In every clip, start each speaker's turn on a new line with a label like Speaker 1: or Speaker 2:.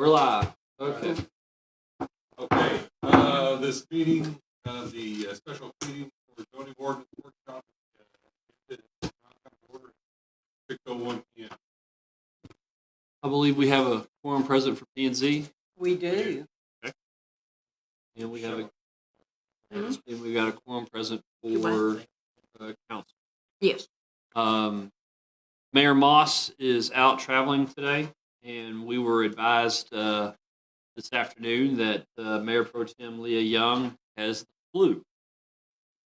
Speaker 1: We're live. Okay.
Speaker 2: Okay. This meeting, the special meeting for zoning ordinance workshop, order 6:01 p.m.
Speaker 1: I believe we have a quorum present for P&Z,
Speaker 3: We do.
Speaker 2: Okay.
Speaker 1: and we have and we've got a quorum present for council.
Speaker 3: Yes.
Speaker 1: Mayor Moss is out traveling today, and we were advised this afternoon that Mayor Pro Tem Leah Young has the flu,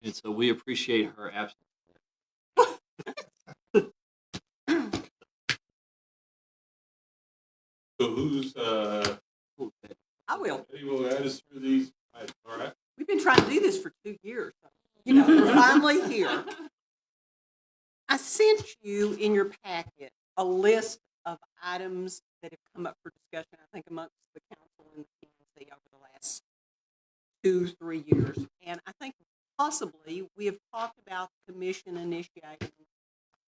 Speaker 1: and so we appreciate her absence.
Speaker 2: So who's
Speaker 3: I will.
Speaker 2: Eddie will add us through these. All right.
Speaker 3: We've been trying to do this for 2 years. We're finally here. I sent you in your packet a list of items that have come up for discussion, I think, amongst the council and the P&Z over the last 2-3 years. And I think possibly we have talked about the commission initiating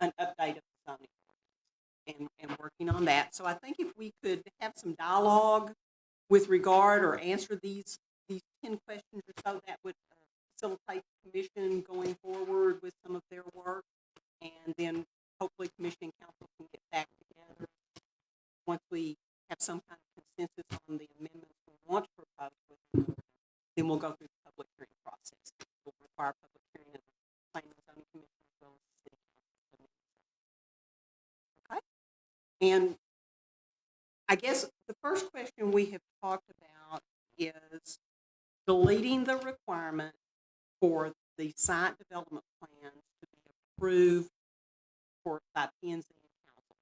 Speaker 3: an update of the zoning ordinance and working on that. So I think if we could have some dialogue with regard or answer these 10 questions or so, that would facilitate the commission going forward with some of their work. And then hopefully commission and council can get back together once we have some kind of consensus on the amendments we want to propose with them. Then we'll go through the public hearing process. We'll require public hearing of the planning and zoning commission as well as the city council. Okay? And I guess the first question we have talked about is deleting the requirement for the site development plans to be approved by P&Z and council.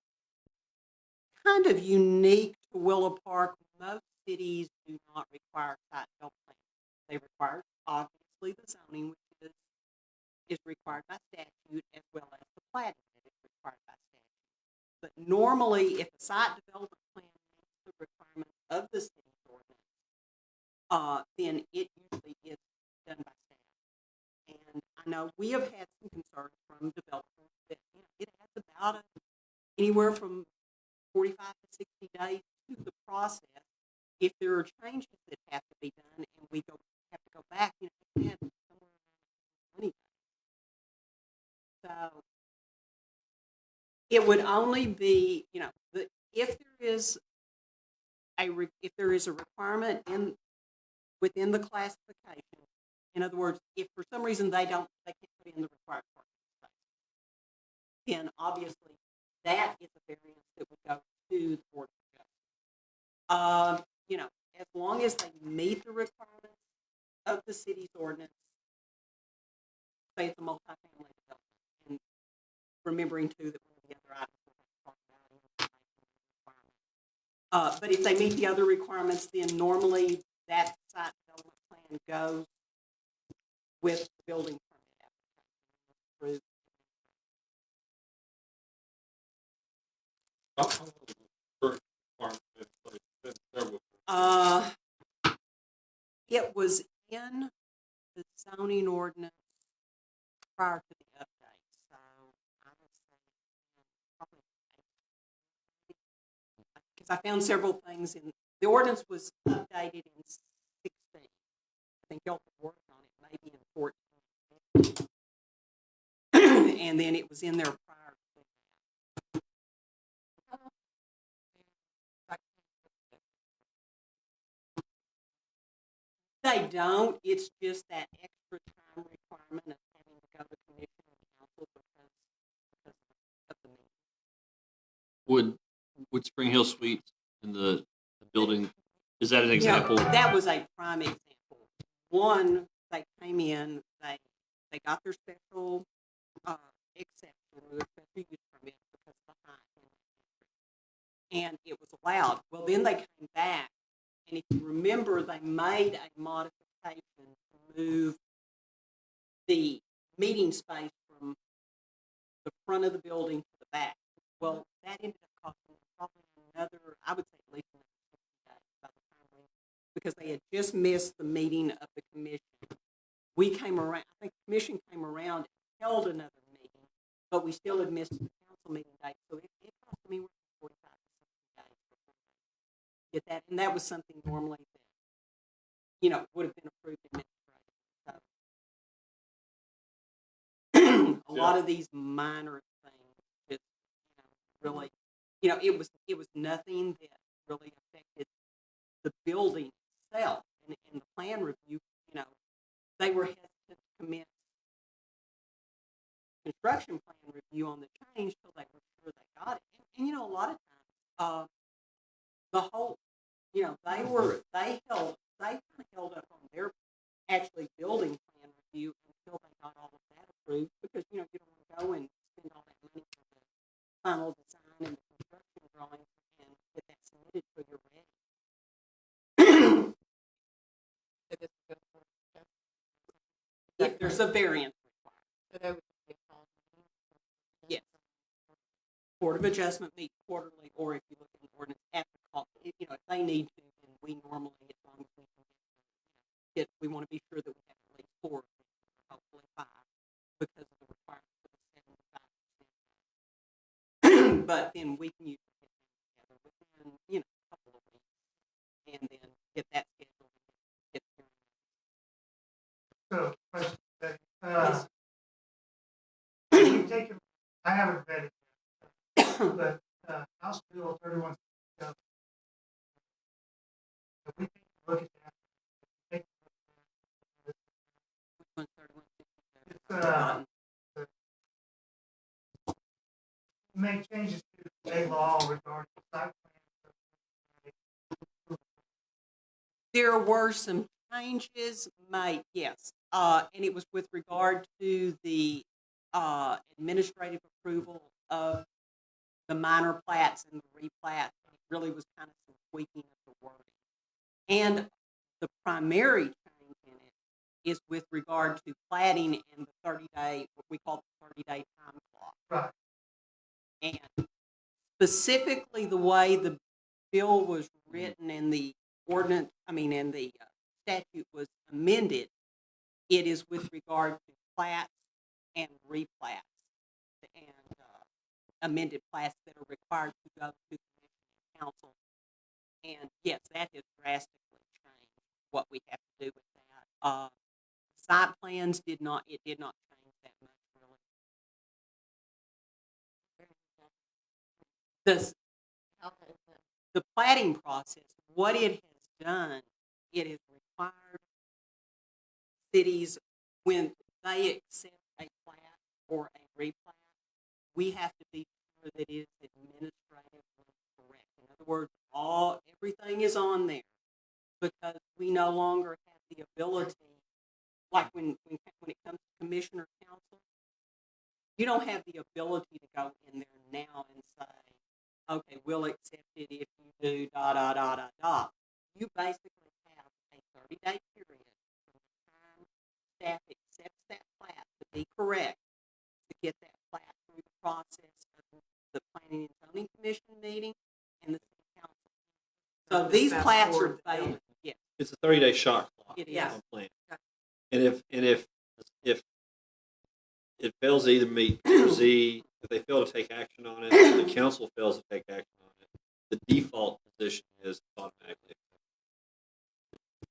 Speaker 3: Kind of unique to Willow Park. Most cities do not require site development plans. They require, obviously, the zoning, which is required by statute, as well as the plating that is required by statute. But normally, if a site development plan meets the requirements of the city's ordinance, then it usually is done by staff. And I know we have had some concerns from developers that it has about anywhere from 45 to 60 days to the process. If there are changes that have to be done and we have to go back, it can have somewhere around 20 days. So it would only be, if there is a requirement within the classification. In other words, if for some reason they can't put in the required parking space, then obviously that is a variance that would go to the Board of Justice. As long as they meet the requirements of the city's ordinance, say it's a multifamily development, and remembering too that one of the other items we'll have to talk about is the requirement. But if they meet the other requirements, then normally that site development plan goes with the building permit application. It was in the zoning ordinance prior to the update, so I would say probably because I found several things in the ordinance was updated in 16. I think y'all were working on it maybe in 14, and then it was in there prior to that. They don't. It's just that extra time requirement of having to go to commission and council because of the meeting.
Speaker 1: Would Spring Hill Suites in the building, is that an example?
Speaker 3: That was a prime example. One, they came in, they got their special exception or their special use permit because of the height, and it was allowed. Well, then they came back, and if you remember, they made a modification to move the meeting space from the front of the building to the back. Well, that ended up costing probably another, I would say at least another 60 days by the time because they had just missed the meeting of the commission. We came around, I think the commission came around and held another meeting, but we still had missed the council meeting date. So it cost me 45 to 60 days. get that, and that was something normally that, would have been approved administratively. So, a lot of these minor things, just, really, it was nothing that really affected the building itself. And in the plan review, they were hesitant to commence construction plan review on the change till they were sure they got it. And a lot of times, the whole, they kind of held up on their actually building plan review until they got all of that approved, because you don't want to go and spend all that money for the final design and the construction drawings and get that submitted till you're ready. If there's a variance required. Yes. Board of Adjustment meets quarterly, or if you look at the ordinance at the cost, if they need to, then we normally, as long as we can get, we want to be sure that we have at least 4, hopefully 5, because of the requirement for the 75%. But then we can usually get them together within, a couple of weeks, and then get that scheduled. Get
Speaker 4: So, question,
Speaker 3: yes.
Speaker 4: you taken, I haven't read it yet, but House Bill 31, have we taken a look at that? Take a look at that. Make changes to state law regarding site plan.
Speaker 3: There were some changes made, yes, and it was with regard to the administrative approval of the minor plats and the replats. It really was kind of some tweaking of the wording. And the primary change in it is with regard to platting and the 30-day, what we call the 30-day time clock.
Speaker 4: Right.
Speaker 3: And specifically the way the bill was written and the ordinance, and the statute was amended, it is with regard to plats and replats and amended plats that are required to go to commission and council. And yes, that has drastically changed what we have to do with that. Site plans did not change that much, really. The platting process, what it has done, it has required cities, when they accept a plat or a replat, we have to be sure that it is administratively correct. In other words, everything is on there, because we no longer have the ability, like when it comes to commissioner council, you don't have the ability to go in there now and say, okay, we'll accept it if you do da da da da da. You basically have a 30-day period from the time staff accepts that plat to be correct, to get that plat through the process of the Planning and Zoning Commission meeting and the City Council. So these plats are valid. Yeah.
Speaker 1: It's a 30-day shot clock.
Speaker 3: It is.
Speaker 1: On plan. And if it fails to either meet or Z, if they fail to take action on it, the council fails to take action on it, the default position is automatically.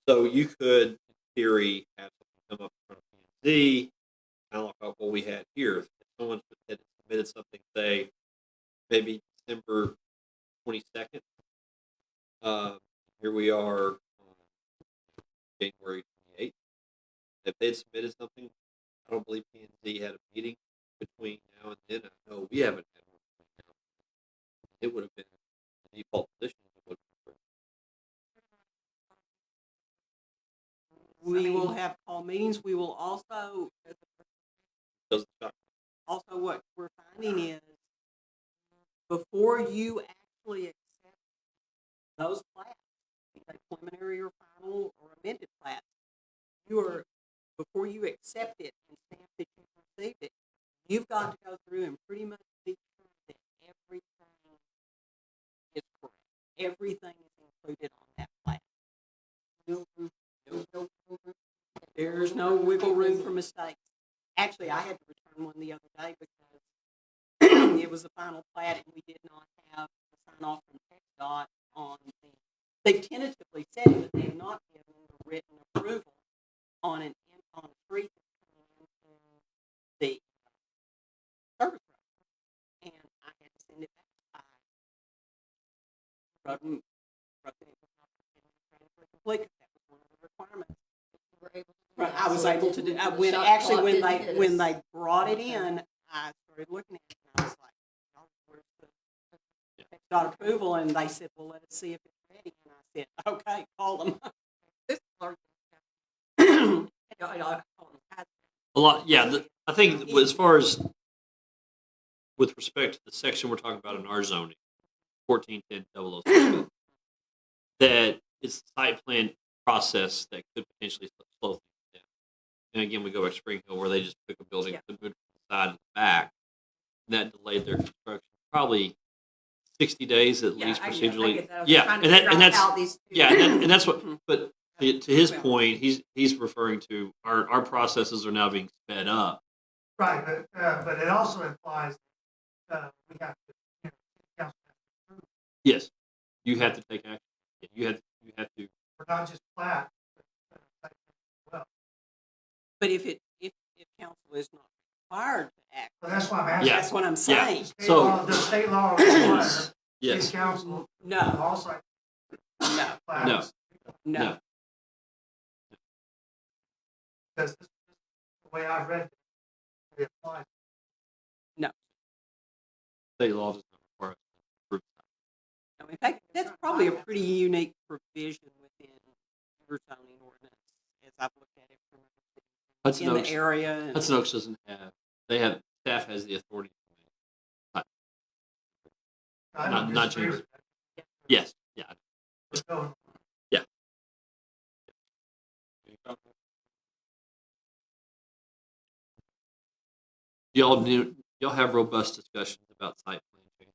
Speaker 1: So you could, in theory, have something come up in front of P&Z, kind of like what we had here. If someone had submitted something, say, maybe December 22nd, here we are on January 28th. If they had submitted something, I don't believe P&Z had a meeting between now and then. I know we haven't had one between now and then. It would have been the default position.
Speaker 3: We will have call meetings. We will also, what we're finding is, before you actually accept those plats, either preliminary or final or amended plats, before you accept it and stamp that you've received it, you've got to go through and pretty much be sure that everything is correct. Everything is included on that plat. There's no wiggle room for mistakes. Actually, I had to return one the other day because it was the final plat and we did not have the sign off from TxDOT on the they've tentatively said it, but they have not given the written approval on a street that's coming into the service road. And I had to send it back. I wrote that it was not administratively complete, 'cause that was one of the requirements. Right, I was able to do, when they brought it in, I started looking at it and I was like, "Oh, where's the dot approval?" And they said, "Well, let us see if it's ready." And I said, "Okay, call them."
Speaker 1: A lot, yeah. I think as far as with respect to the section we're talking about in our zoning, 1410-006, that it's the site plan process that could potentially slow things down. And again, we go back to Spring Hill where they just took a building, put it from the side and the back, and that delayed their construction probably 60 days at least procedurally. And that's what. But to his point, he's referring to our processes are now being sped up.
Speaker 4: Right, but it also implies we have to, council has to approve.
Speaker 1: Yes, you have to take action. You have to.
Speaker 4: We're not just flat. Well,
Speaker 3: But if council is not required to act,
Speaker 4: so that's why I'm asking.
Speaker 3: that's what I'm saying.
Speaker 4: The state law requires
Speaker 1: Yes.
Speaker 4: city council
Speaker 3: No,
Speaker 4: also
Speaker 3: no,
Speaker 4: plats.
Speaker 3: no.
Speaker 4: Because this is the way I've read it applies.
Speaker 1: State law does not require us to approve.
Speaker 3: No, in fact, that's probably a pretty unique provision within your zoning ordinance, as I've looked at it from
Speaker 1: Hudson
Speaker 3: in
Speaker 1: Oaks,
Speaker 3: the area. And
Speaker 1: Hudson Oaks doesn't have. Staff has the authority.
Speaker 4: I
Speaker 1: Not
Speaker 4: don't disagree
Speaker 1: change.
Speaker 4: with that.
Speaker 1: Yes. Yeah.
Speaker 4: We're going-
Speaker 1: Y'all have robust discussions about site plan change.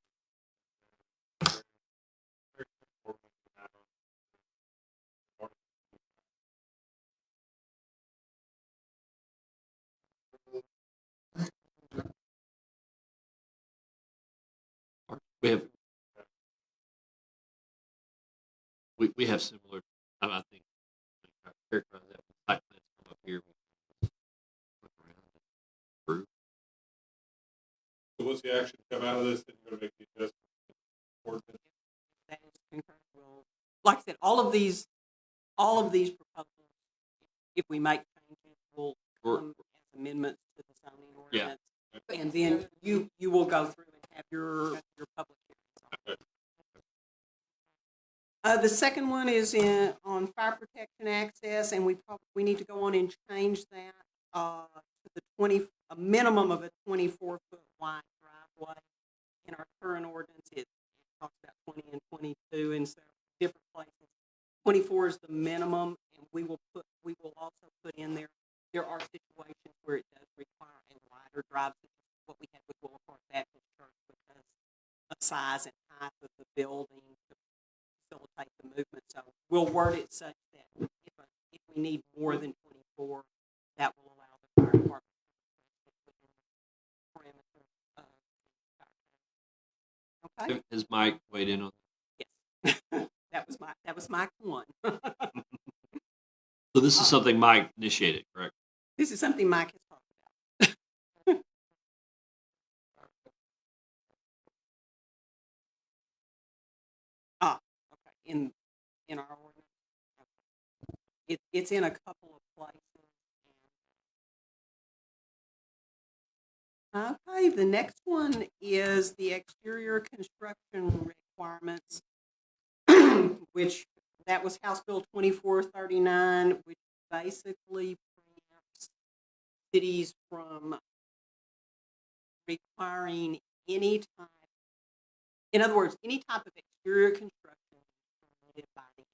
Speaker 1: We have similar. I think I characterize that when site plans come up here. We look around and approve.
Speaker 2: So what's the action come out of this? Then you're going to make the adjustment. Ordinance.
Speaker 3: that is concurrent. Well, like I said, all of these proposals, if we make changes, will come as amendments to the zoning ordinance. And then you will go through and have your public hearings. The second one is on fire protection access, and we need to go on and change that to a minimum of a 24-foot wide driveway. In our current ordinance, it talks about 20 and 22 in several different places. 24 is the minimum, and we will also put in there are situations where it does require a wider drive, such as what we had with Willow Park Baptist Church, because of size and height of the building to facilitate the movement. So we'll word it such that if we need more than 24, that will allow the fire department to put within the parameters of the fire code. Okay.
Speaker 1: Has Mike weighed in on?
Speaker 3: Yes. that was Mike one.
Speaker 1: So this is something Mike initiated, correct?
Speaker 3: This is something Mike has talked about. Okay. In our ordinance, it's in a couple of places. Okay, the next one is the exterior construction requirements, which that was House Bill 2439, which basically preempts cities from requiring any type, in other words, any type of exterior construction permitted by the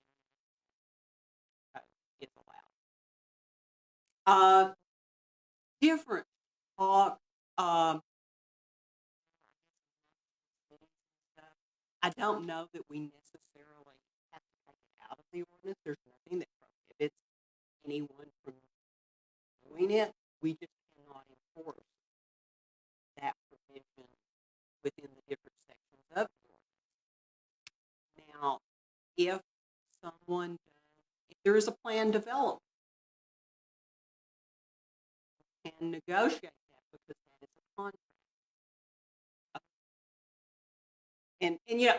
Speaker 3: is allowed. Different talk. I don't know that we necessarily have to take it out of the ordinance. There's nothing that prohibits anyone from doing it. We just cannot enforce that provision within the different sections of the ordinance. Now, if someone, if there is a planned development, can negotiate that because that is a contract. And you know,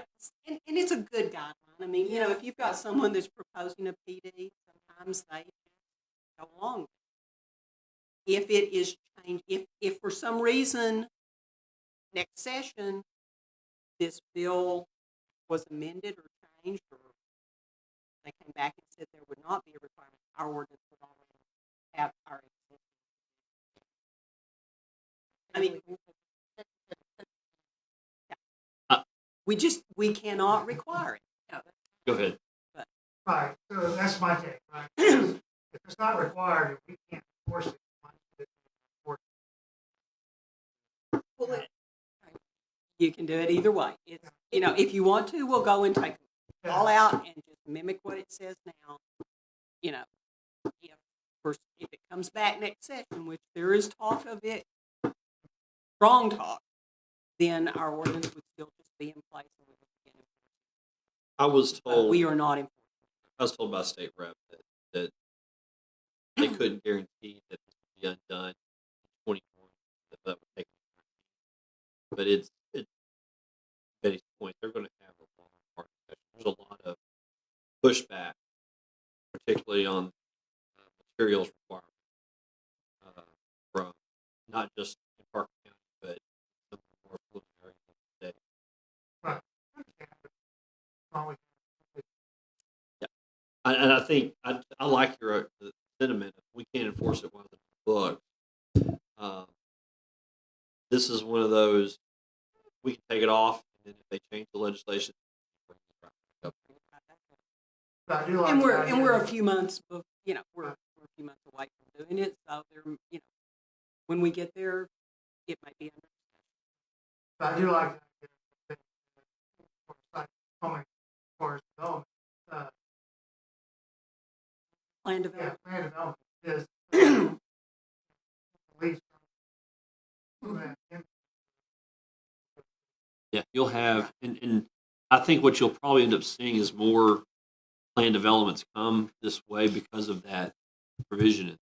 Speaker 3: and it's a good guideline. I mean, you know, if you've got someone that's proposing a PD, sometimes they go along with it. If it is changed, if for some reason next session this bill was amended or changed, or they came back and said there would not be a requirement, our ordinance would already have our existing. I mean, we cannot require it. No.
Speaker 1: Go ahead.
Speaker 4: Right, so that's my take, right? If it's not required, we can't force it.
Speaker 3: Well, you can do it either way. It's, you know, if you want to, we'll go and take them all out and just mimic what it says now. You know, if it comes back next session, which there is talk of it, strong talk, then our ordinance would still just be in place. And we would begin enforcing.
Speaker 1: I was
Speaker 3: But
Speaker 1: told
Speaker 3: we are not enforcing.
Speaker 1: I was told by a state rep that they couldn't guarantee that this would be undone in 2020. That would take. But it's Betty's point. They're going to have a long hard discussion. There's a lot of pushback, particularly on materials requirements from not just in Park County, but some more affluent areas of the state.
Speaker 4: Right.
Speaker 1: Yeah, and I think I like your the sentiment. If we can't enforce it, one of the books. This is one of those we can take it off, and then if they change the legislation, bring it right back up.
Speaker 4: But I do like
Speaker 3: And
Speaker 4: the idea
Speaker 3: we're a
Speaker 4: that-
Speaker 3: few months, you know, we're a few months away from doing it. So there, you know, when we get there, it might be under.
Speaker 4: But I do like the idea that for development,
Speaker 3: Plan
Speaker 4: yeah,
Speaker 3: development.
Speaker 4: plan development is at least
Speaker 1: Yeah, you'll have, and I think what you'll probably end up seeing is more planned developments come this way because of that provision.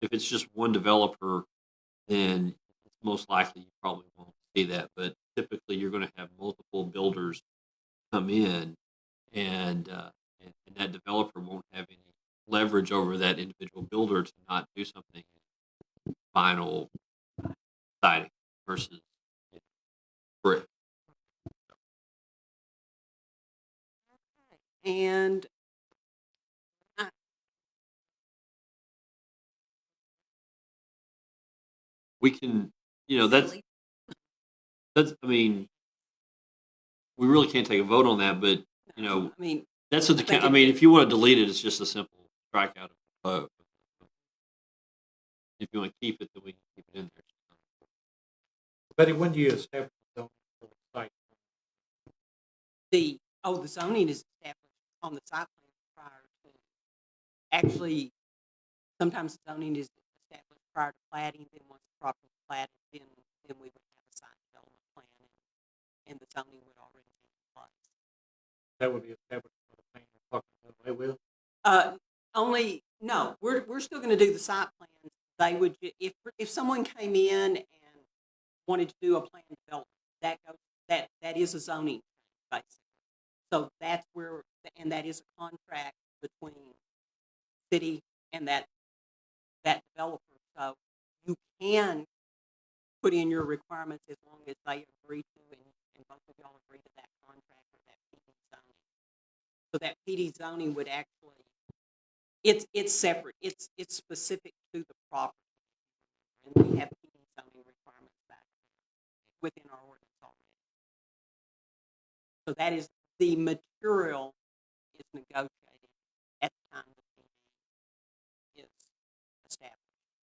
Speaker 1: If it's just one developer, then it's most likely you probably won't see that. But typically, you're going to have multiple builders come in, and that developer won't have any leverage over that individual builder to not do something final siding versus brick.
Speaker 3: And
Speaker 1: We can, that's, I mean, we really can't take a vote on that, but,
Speaker 3: I mean,
Speaker 1: that's what
Speaker 3: think
Speaker 1: I mean, if you want to delete it, it's just a simple strikeout of the vote. If you want to keep it, then we can keep it in there.
Speaker 5: Betty, when do you establish the zoning for the site?
Speaker 3: the zoning is established on the site plan prior to. Actually, sometimes zoning is established prior to plating. Then once the property is platted, then we would have a site development plan, and the zoning would already be in place.
Speaker 5: That would be established for the plan you're talking about, they will?
Speaker 3: Only no, we're still going to do the site plans. They would if someone came in and wanted to do a plan development, that is a zoning basically. So that's where, and that is a contract between city and that developer. So you can put in your requirements as long as they agree to, and both of y'all agree to that contract or that PD zoning. So that PD zoning would actually, it's separate. It's specific to the property, and we have PD zoning requirements back within our ordinance already. So that is the material is negotiated at the time the PD is established.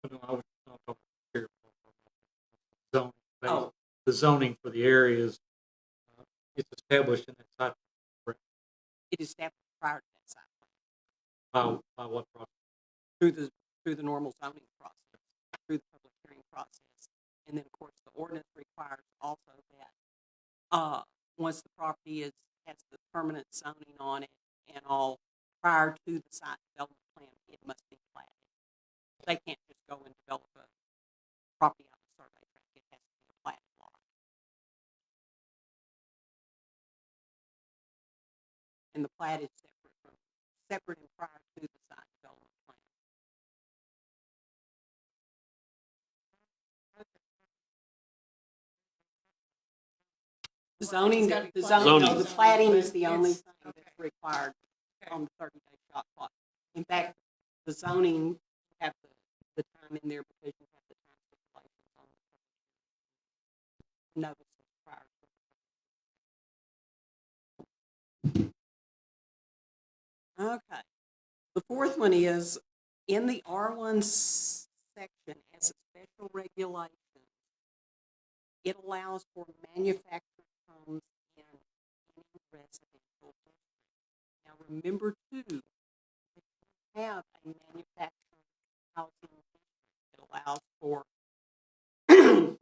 Speaker 5: No, I was not talking about zoning.
Speaker 3: Oh.
Speaker 5: The zoning for the areas, it's established in that site plan
Speaker 3: It is established prior to that site plan
Speaker 5: by what process?
Speaker 3: through the normal zoning process, through the public hearing process, and then of course the ordinance requires also that once the property has the permanent zoning on it and all prior to the site development plan, it must be platted. They can't just go and develop a property out of the survey tract. It has to be a platted lot. And the plat is separate and prior to the site development plan. Zoning,
Speaker 1: Zoning.
Speaker 3: no, the platting is the only thing that's required on the 30-day shot clock. In fact, the zoning have the time in there because you have the time stipulations on the notices prior to. Okay. The fourth one is in the R1 section as a special regulation, it allows for manufactured homes in any residential district. Now remember too, that you have a manufactured housing district. It allows for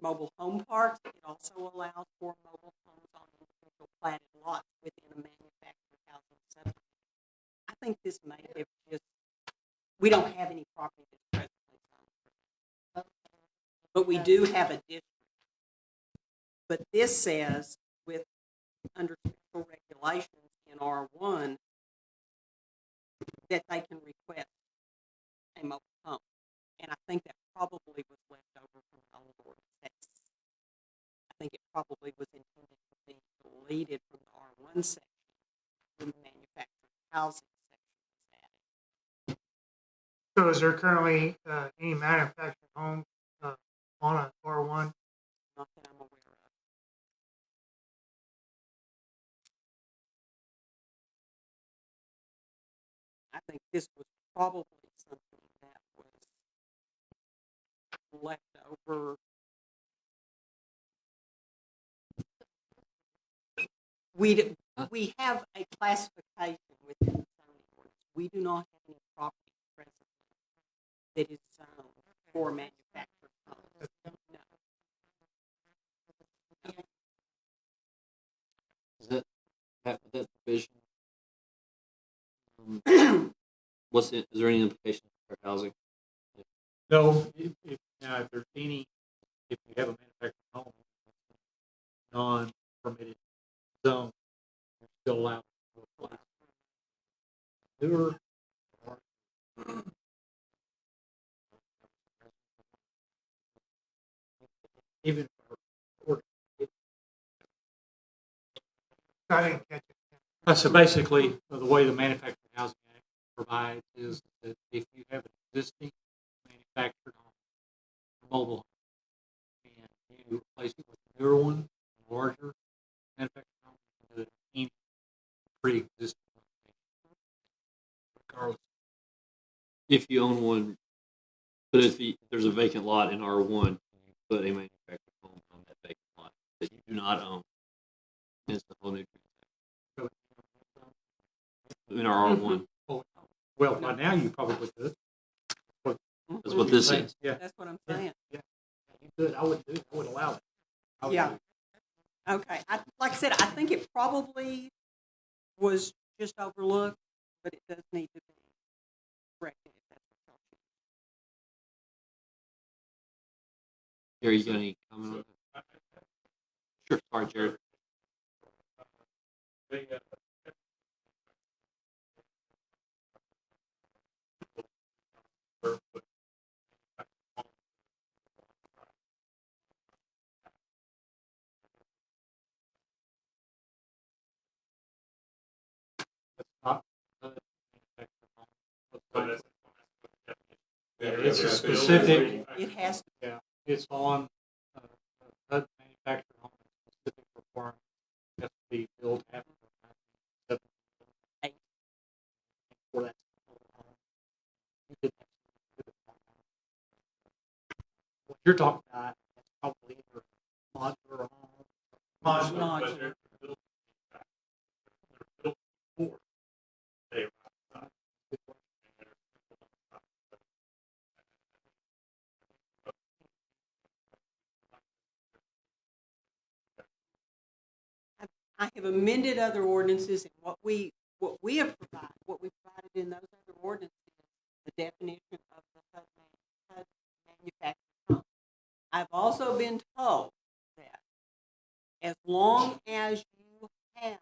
Speaker 3: mobile home parks. It also allows for mobile homes on individual platted lots within a manufactured housing subdivision. I think this may have just, we don't have any property that's presently zoned, but we do have a district. But this says with under special regulations in R1 that they can request a mobile home. And I think that probably was left over from the old ordinance. I think it probably was intended to be deleted from the R1 section when the manufactured housing section was added.
Speaker 4: So is there currently any manufactured home on a R1?
Speaker 3: Not that I'm aware of. I think this was probably something that was left over. We have a classification within the zoning ordinance. We do not have any property presently that is zoned for manufactured homes. No.
Speaker 1: Is that provision? Is there any implication for housing?
Speaker 5: No, now if there's any, if you have a manufactured home, non-permitted zone, you're still allowed to apply. Newer, even for
Speaker 4: I didn't catch it.
Speaker 5: so basically, the way the Manufactured Housing Act provides is that if you have an existing manufactured home, mobile home, and you replace it with a newer one, a larger manufactured home, you can do it in any pre-existing location, regardless.
Speaker 1: If you own one, but if there's a vacant lot in R1, you put a manufactured home on that vacant lot that you do not own, it's the whole new transaction. In our R1.
Speaker 5: Well, by now you probably could.
Speaker 1: That's what this is.
Speaker 5: Yeah.
Speaker 3: That's what I'm saying.
Speaker 5: Yeah. You could. I wouldn't do it. I would allow it.
Speaker 3: Yeah. Okay. Like I said, I think it probably was just overlooked, but it does need to be corrected if that's what y'all choose.
Speaker 1: Gary, you got any comment on that? Sure. Sorry, Jared.
Speaker 5: It's a specific.
Speaker 3: It has to.
Speaker 5: Yeah, it's on manufactured home specific requirement. It has to be built after 1978. For that home. What you're talking about is probably either modular home,
Speaker 3: Modular. I have amended other ordinances, and what we have provided, what we provided in those other ordinances the definition of the HUD manufactured home. I've also been told that as long as you have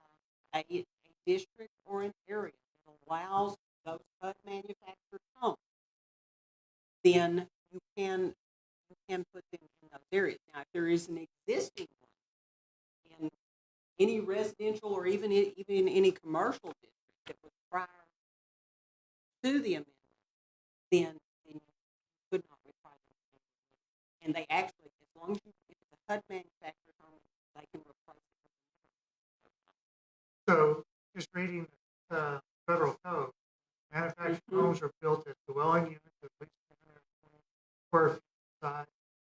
Speaker 3: a district or an area that allows those HUD manufactured homes, then you can put them in those areas. Now, if there is an existing one in any residential or even any commercial district that was prior to the amendment, then you could not require them. And they actually, as long as you get the HUD manufactured home, they can replace it.
Speaker 4: So, just reading the federal code, manufactured homes are built as dwelling units of at least 220 square feet size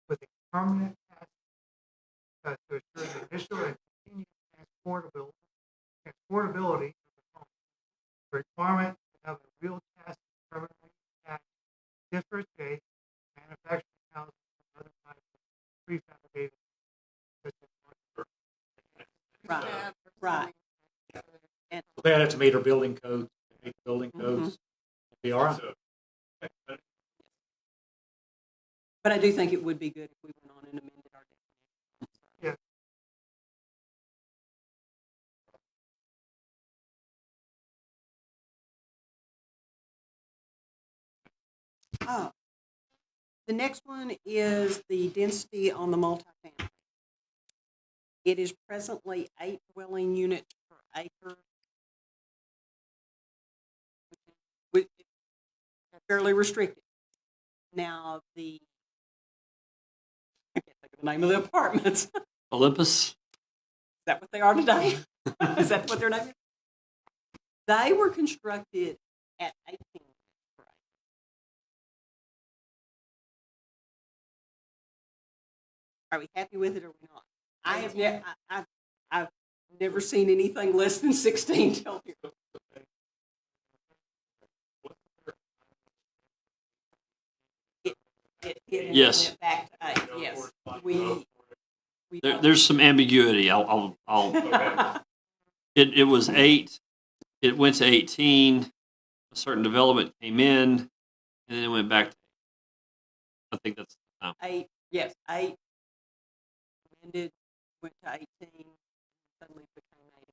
Speaker 4: with a permanent access to assure the initial and continued transportability of the home. The requirement to have a real chassis permanently attached differentiates manufactured houses from other types of prefabricated systems.
Speaker 3: Right, right. And
Speaker 5: They have to meet our building codes, meet the building codes. Be all right.
Speaker 3: But I do think it would be good if we went on and amended our definition.
Speaker 4: Yeah.
Speaker 3: Oh. The next one is the density on the multifamily. It is presently 8 dwelling units per acre, which is fairly restricted. Now, I can't think of the name of the apartments. Is
Speaker 1: Olympus.
Speaker 3: that what they are today? Is that what their name is? They were constructed at 18 per acre. Are we happy with it or we not? I've never seen anything less than 16 till here. It
Speaker 1: Yes.
Speaker 3: went back to 8. Yes, we
Speaker 1: There's some ambiguity. I'll It was 8. It went to 18. A certain development came in, and then it went back to 8. I think that's the time.
Speaker 3: 8. Yes, 8. Amended, went to 18, suddenly became 8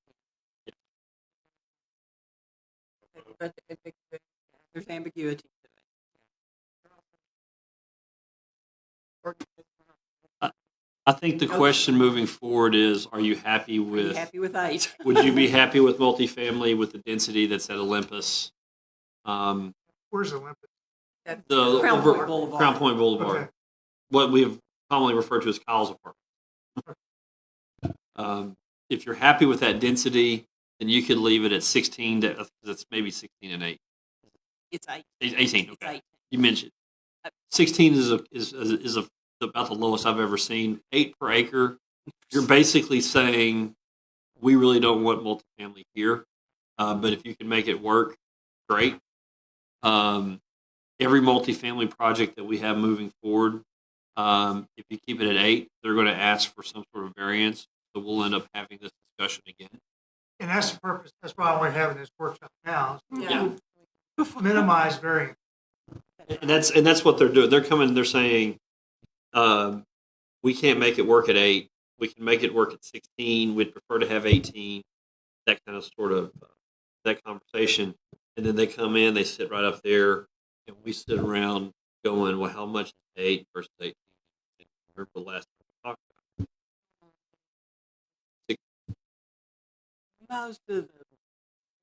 Speaker 3: again. There's ambiguity to it.
Speaker 1: I think the question moving forward is: are you happy
Speaker 3: Are you
Speaker 1: with?
Speaker 3: happy with 8?
Speaker 1: Would you be happy with multifamily with the density that's at Olympus?
Speaker 4: Where's Olympus?
Speaker 1: The
Speaker 3: Crown Point Boulevard.
Speaker 1: Crown Point Boulevard.
Speaker 4: Okay.
Speaker 1: What we have commonly referred to as Kyle's apartment. If you're happy with that density, then you could leave it at 16. That's maybe 16 and 8.
Speaker 3: It's 8.
Speaker 1: 18.
Speaker 3: It's
Speaker 1: Okay.
Speaker 3: 8.
Speaker 1: You mentioned 16 is about the lowest I've ever seen. 8 per acre. You're basically saying we really don't want multifamily here, but if you can make it work, great. Every multifamily project that we have moving forward, if you keep it at 8, they're going to ask for some sort of variance. So we'll end up having this discussion again.
Speaker 4: And that's the purpose, that's why we're having this workshop now,
Speaker 1: Yeah.
Speaker 4: minimize variance.
Speaker 1: And that's what they're doing. They're saying, we can't make it work at 8. We can make it work at 16. We'd prefer to have 18. That kind of sort of that conversation. And then they come in, they sit right up there, and we sit around going, well, how much is 8 versus 18? And remember the last time we talked about it.
Speaker 3: Most of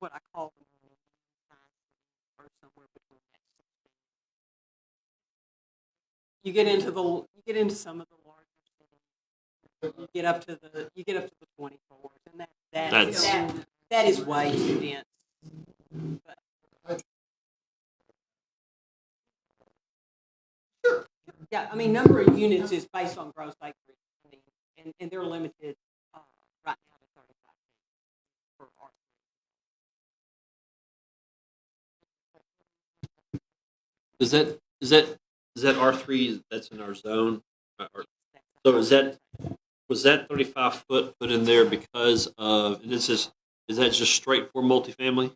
Speaker 3: what I call the are somewhere between that. You get into some of the larger cities. You get up to the 24s, and that is way too dense. But, sure. Yeah, I mean, number of units is based on gross acreage, and they're limited right now to 35 for R3.
Speaker 1: Is that R3 that's in our zone? So was that 35 foot put in there because of, and is that just straight for multifamily?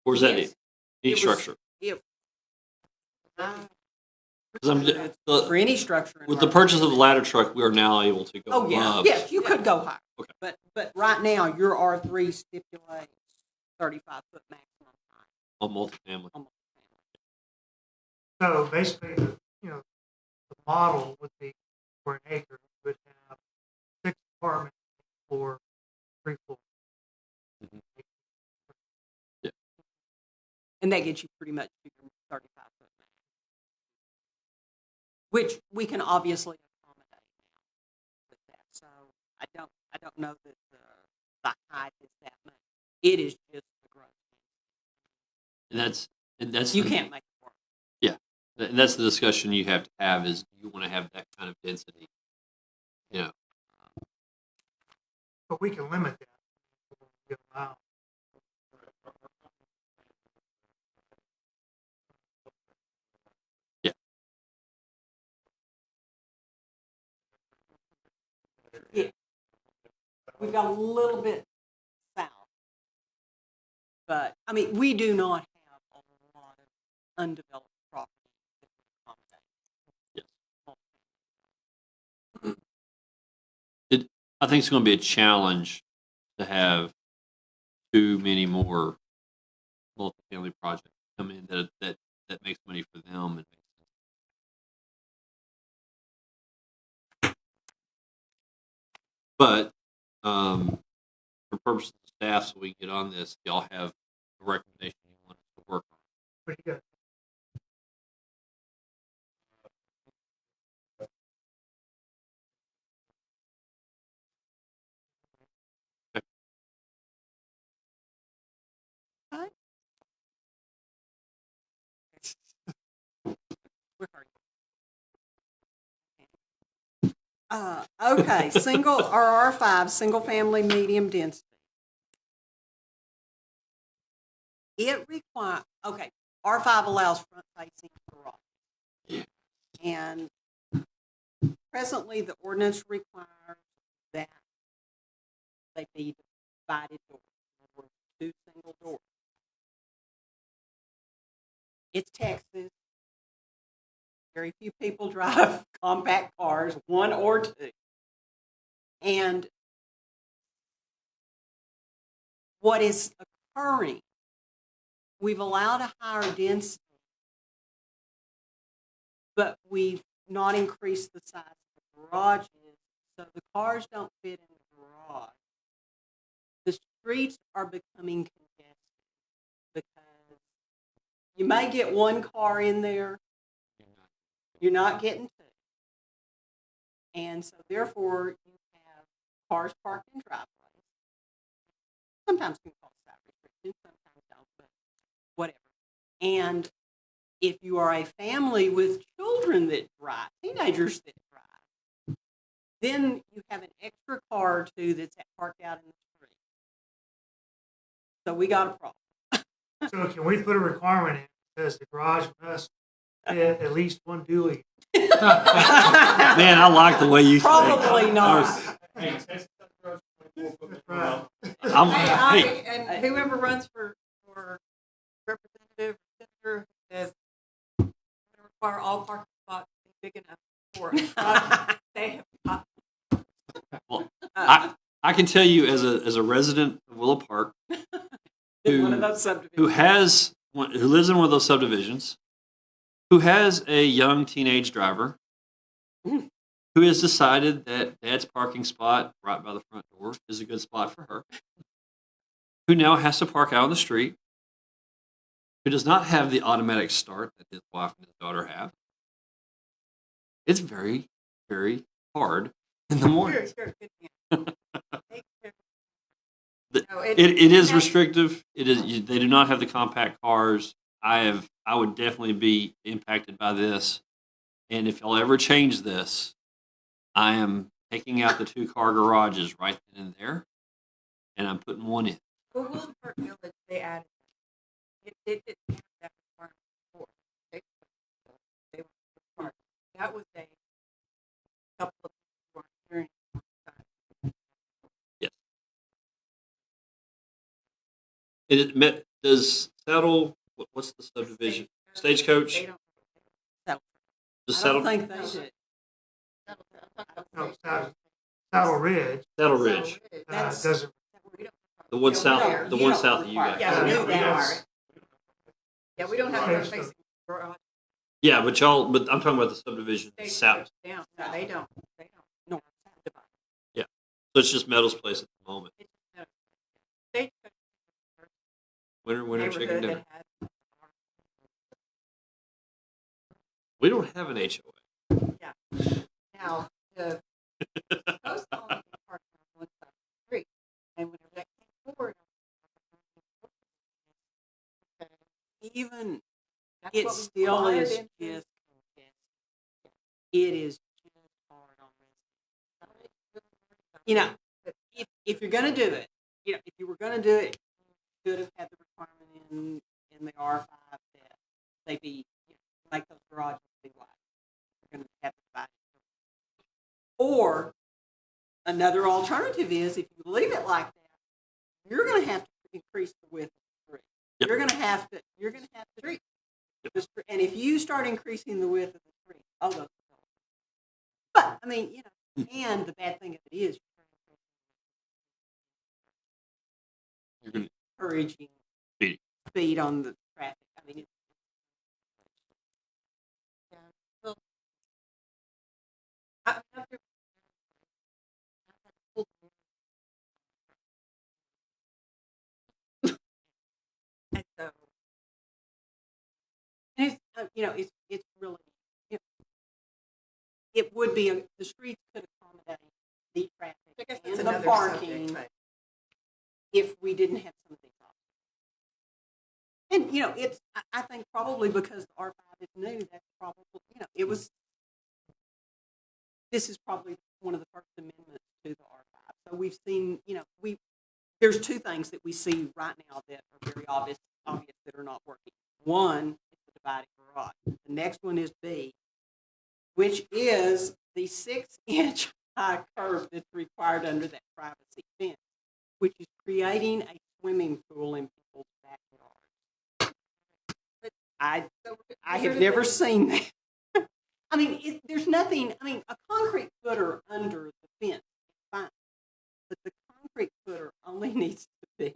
Speaker 1: Or is that
Speaker 3: Yes.
Speaker 1: Any
Speaker 3: It was-
Speaker 1: structure.
Speaker 3: If,
Speaker 1: 'Cause
Speaker 3: for any structure. in
Speaker 1: with the
Speaker 3: our-
Speaker 1: purchase of the ladder truck, we are now able to go
Speaker 3: Oh, yeah,
Speaker 1: above.
Speaker 3: yes, you could go higher.
Speaker 1: Okay.
Speaker 3: But right now, your R3 stipulates 35-foot maximum height
Speaker 1: On multifamily.
Speaker 3: on multifamily.
Speaker 4: So basically, the model would be for an acre, would have 6 apartments for 3 floors.
Speaker 1: Mhm.
Speaker 3: And that gets you pretty much to your 35-foot max, which we can obviously accommodate now with that. So I don't know that the height is that much. It is just the growth.
Speaker 1: And that's
Speaker 3: You
Speaker 1: the-
Speaker 3: can't make it work.
Speaker 1: And that's the discussion you have to have is do you want to have that kind of density? You know,
Speaker 4: But we can limit that. We allow.
Speaker 3: Yeah. We've got a little bit south. But, I mean, we do not have a lot of undeveloped property that we accommodate.
Speaker 1: Yes. I think it's going to be a challenge to have too many more multifamily projects come in that makes money for them and makes sense. But for purposes of staff, so we get on this, y'all have a recommendation you want us to work on.
Speaker 4: Pretty good.
Speaker 3: Okay. Where are you? Okay, single or R5, single family, medium density. It requires, okay, R5 allows front facing garage.
Speaker 1: Yeah.
Speaker 3: And presently, the ordinance requires that they be divided doors, or 2 single doors. It's Texas. Very few people drive compact cars, 1 or 2. And what is occurring, we've allowed a higher density, but we've not increased the size of the garages, so the cars don't fit in the garage. The streets are becoming congested because you may get 1 car in there, you're not getting 2. And so therefore, you have cars parked in driveways. Sometimes can cause side restrictions, sometimes don't, but whatever. And if you are a family with children that drive, teenagers that drive, then you have an extra car or 2 that's parked out in the street. So we got a problem.
Speaker 4: So can we put a requirement in that says the garage must fit at least 1 dually?
Speaker 1: Man, I like the way you think.
Speaker 3: Probably not.
Speaker 4: That's right.
Speaker 1: Hey,
Speaker 6: And whoever runs for representative or senator says, I'm going to require all parking spots to be big enough for us. They have
Speaker 1: well, I can tell you as a resident of Willow Park
Speaker 3: In one of those subdivisions.
Speaker 1: who lives in one of those subdivisions, who has a young teenage driver, who has decided that dad's parking spot right by the front door is a good spot for her, who now has to park out on the street, who does not have the automatic start that his wife and his daughter have. It's very, very hard in the morning.
Speaker 6: Sure, good man. No,
Speaker 1: It is restrictive. It is. They do not have the compact cars. I would definitely be impacted by this. And if y'all ever change this, I am taking out the 2-car garages right then and there, and I'm putting 1 in.
Speaker 6: For Willow Park Village, they added it didn't have that requirement before. They were required. That was a couple of people were hearing.
Speaker 1: Yes. Does settle What's the subdivision? Stagecoach?
Speaker 6: They don't.
Speaker 3: So,
Speaker 1: The
Speaker 3: I
Speaker 1: Saddle,
Speaker 3: don't think they should.
Speaker 4: No, Saddle Ridge,
Speaker 1: Saddle Ridge.
Speaker 3: That's-
Speaker 4: doesn't,
Speaker 1: The one
Speaker 3: Yeah,
Speaker 1: south, the
Speaker 3: you
Speaker 1: one
Speaker 3: don't
Speaker 1: south of you
Speaker 3: require-
Speaker 1: guys.
Speaker 6: Yeah, we
Speaker 4: Yeah,
Speaker 6: don't
Speaker 4: we don't.
Speaker 6: require it. Yeah, we don't have
Speaker 4: Right.
Speaker 6: a facing garage.
Speaker 1: Yeah, but I'm talking about the subdivision
Speaker 6: They
Speaker 1: south.
Speaker 6: down. No, they don't. They don't.
Speaker 3: No.
Speaker 1: So it's just Meadows Place at the moment.
Speaker 6: It's just a stagecoach
Speaker 1: Winter chicken
Speaker 6: neighborhood
Speaker 1: dinner.
Speaker 6: that has.
Speaker 1: We don't have an HOA.
Speaker 6: Now, the post office park on one side of the street, and whenever that came forward,
Speaker 3: Even
Speaker 6: that's
Speaker 3: it
Speaker 6: what we
Speaker 3: still
Speaker 6: required
Speaker 3: is
Speaker 6: them to-
Speaker 3: just congested. It is just hard on residents. You know, if you're going to do it, if you were going to do it, you should have had the requirement in the R5 that they be, like those garages be wide. You're going to have to divide it. Or another alternative is if you leave it like that, you're going to have to increase the width of the street.
Speaker 1: Yep.
Speaker 3: You're going to have to treat the street. And if you start increasing the width of the street, oh, those. But I mean, and the bad thing of it is
Speaker 1: You're gonna,
Speaker 3: encouraging
Speaker 1: Speed.
Speaker 3: speed on the traffic. I mean,
Speaker 6: Yeah. So, I- after- And so,
Speaker 3: and it's it's really it would be the streets could accommodate the
Speaker 6: I
Speaker 3: traffic
Speaker 6: guess
Speaker 3: and
Speaker 6: that's
Speaker 3: the
Speaker 6: another
Speaker 3: parking
Speaker 6: subject, but
Speaker 3: if we didn't have some of these options. And it's I think probably because the R5 is new, that's probably it was. This is probably one of the first amendments to the R5. So we've seen there's two things that we see right now that are very obvious that are not working. One is the divided garage. The next one is B, which is the 6-inch high curb that's required under that privacy fence, which is creating a swimming pool in people's backyards. I have never seen that. I mean, there's nothing. I mean, a concrete footer under the fence is fine, but the concrete footer only needs to be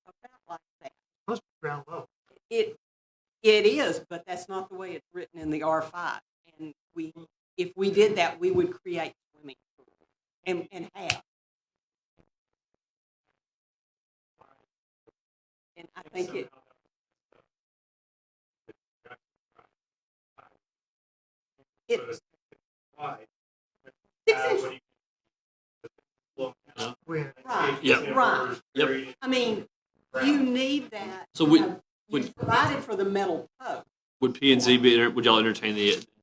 Speaker 3: about like that.
Speaker 4: supposed to be ground level.
Speaker 3: It is, but that's not the way it's written in the R5. And if we did that, we would create swimming pools and have. And I think it's 6 inch.
Speaker 4: When,
Speaker 3: Right.
Speaker 1: Yeah.
Speaker 3: Right.
Speaker 1: Yep.
Speaker 3: I mean, you need that.
Speaker 1: So
Speaker 3: you
Speaker 1: would
Speaker 3: provided for the metal post.
Speaker 1: would P&Z would y'all entertain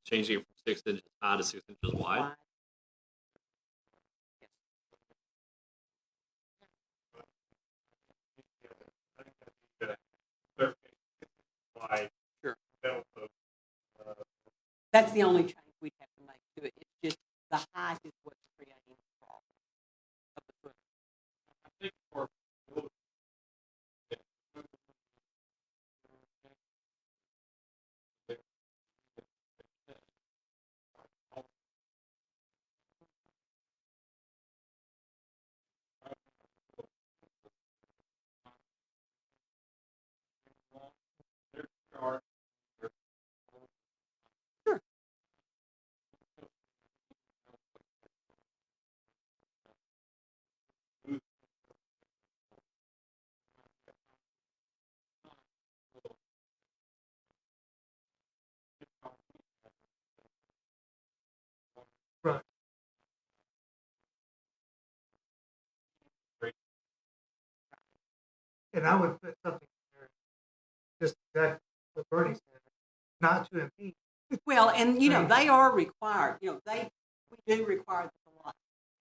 Speaker 1: changing it from 6 inches high to 6 inches wide? Sure. That's the only change we'd have to make to it. It's just the height is what's creating the problem of the foot.
Speaker 2: I think for
Speaker 4: right. And I would put something in there, just exactly what Bernie said, not to impede.
Speaker 3: Well, and
Speaker 4: Right.
Speaker 3: they are required. We do require that the lot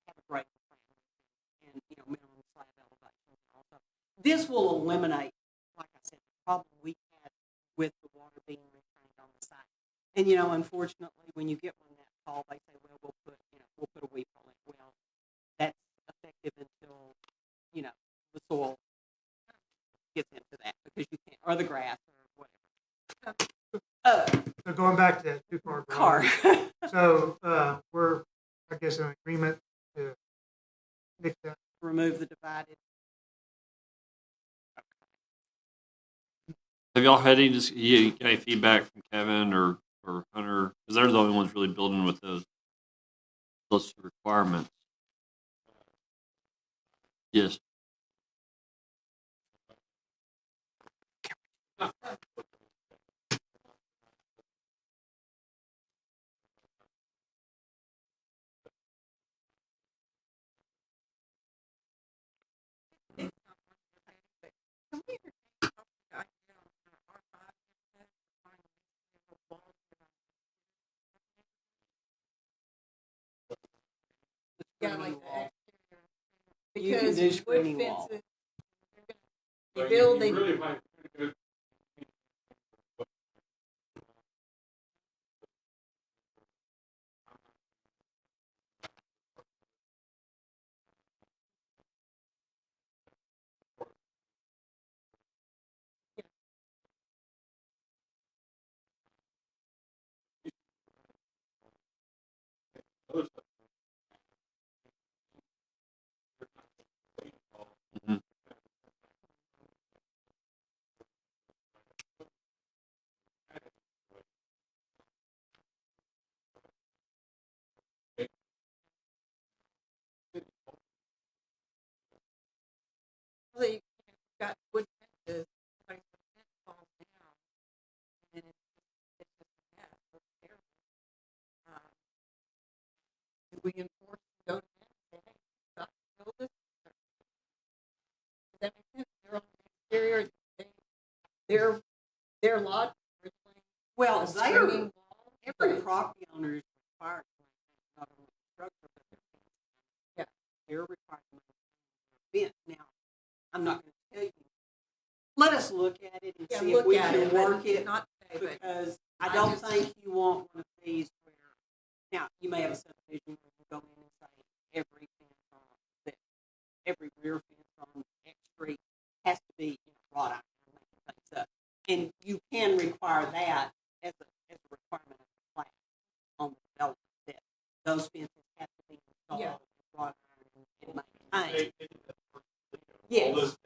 Speaker 3: have a grade plan and minimum slab elevation. Also, this will eliminate, like I said, the problem we had with the water being retained on the site. And unfortunately, when you get one that tall, they say, well, we'll put a weep on it. Well, that's effective until the soil gets into that because you can't, or the grass or whatever.
Speaker 4: So going back to that two-car
Speaker 3: car.
Speaker 4: garage. So, we're, I guess, in agreement to fix that.
Speaker 3: Remove the divided.
Speaker 1: Have y'all had any feedback from Kevin or Hunter? Because they're the only ones really building with those requirements. Yes.
Speaker 6: Can we entertain the idea on R5 instead of finding these walls yeah, like the exterior.
Speaker 3: You can
Speaker 6: Because
Speaker 3: do
Speaker 6: wood
Speaker 3: screening wall.
Speaker 6: fences, they build, they,
Speaker 2: really might.
Speaker 1: Mhm.
Speaker 6: you've got wood fences, like the fence falls down, and it's just a mess. It's terrible. Do we enforce, go to them and say, hey, you got to build this? Does that make sense? They're on the exterior, their lot originally
Speaker 3: Well,
Speaker 6: a
Speaker 3: they're,
Speaker 6: screening wall.
Speaker 3: every
Speaker 6: but
Speaker 3: property owner is required to maintain not only the structure, but their fence.
Speaker 6: Yeah.
Speaker 3: They're required to maintain their fence. Now, I'm not going to tell you. Let us look at it and
Speaker 6: Yeah,
Speaker 3: see if
Speaker 6: look
Speaker 3: we
Speaker 6: at
Speaker 3: can
Speaker 6: it,
Speaker 3: work
Speaker 6: but
Speaker 3: it,
Speaker 6: not today, but
Speaker 3: because
Speaker 6: I
Speaker 3: I don't
Speaker 6: just-
Speaker 3: think you want one of these where, now, you may have a subdivision where you go in and say every fence on that, every rear fence on X Street has to be, wrought iron, making things up. And you can require that as a requirement of the plan on the development, that those fences have to be installed
Speaker 6: Yeah.
Speaker 3: with wrought iron and maintained. Yes.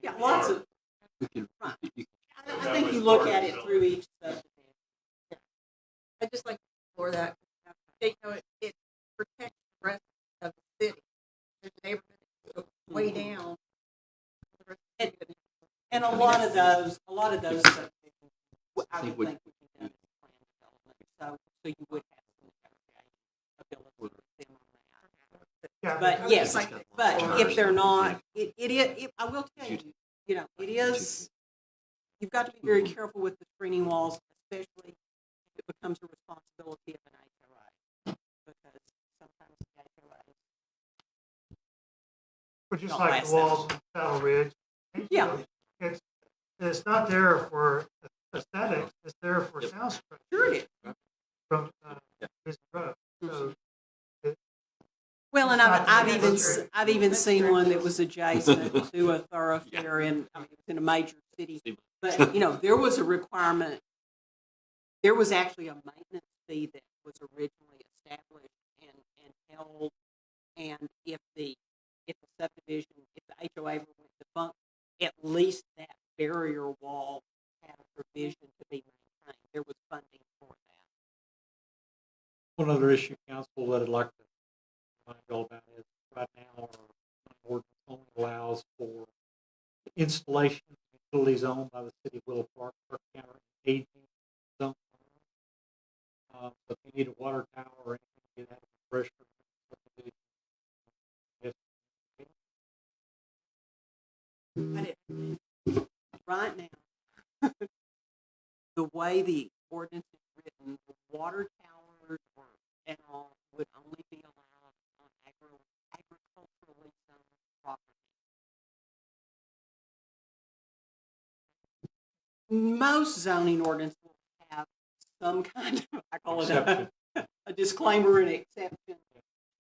Speaker 3: Yeah, lots of,
Speaker 1: We can,
Speaker 3: right.
Speaker 1: you
Speaker 3: I think you look at it through each subdivision.
Speaker 6: I just like to explore that. They, it protects the rest of the city. There's a neighborhood that goes way down. The rest of the city.
Speaker 3: And a lot of those subdivisions, I
Speaker 1: think
Speaker 3: would
Speaker 1: we-
Speaker 3: think would be done as plan development. So you would have some negotiation ability with them on that.
Speaker 4: Yeah.
Speaker 3: But yes, but if they're not, I will tell you, it is, you've got to be very careful with the screening walls, especially if it becomes a responsibility of an HOA. Because sometimes the HOAs,
Speaker 4: But just
Speaker 3: don't
Speaker 4: like
Speaker 3: last
Speaker 4: the
Speaker 3: that
Speaker 4: walls
Speaker 3: long.
Speaker 4: on Saddle Ridge.
Speaker 3: Yeah.
Speaker 4: It's not there for aesthetics, it's there for
Speaker 1: Yep.
Speaker 4: sound suppression
Speaker 3: Sure it is.
Speaker 4: from, this road. So,
Speaker 3: Well, and
Speaker 4: It's not
Speaker 3: I've even seen one that was adjacent to a thoroughfare in, it was in a major city. But, there was a requirement, there was actually a maintenance fee that was originally established and held. And if the subdivision, if the HOA ever went defunct, at least that barrier wall had a provision to be maintained. There was funding for that.
Speaker 5: One other issue, council, that I'd like to remind you all about is right now our ordinance only allows for installation of utilities owned by the city of Willow Park, Park County, aging zone. If you need a water tower or anything, you have a pressure. Yes.
Speaker 3: Right now, the way the ordinance is written, the water towers and all would only be allowed on agriculturally zoned property. Most zoning ordinance will have some kind of, I call it
Speaker 5: Exception.
Speaker 3: a disclaimer and exception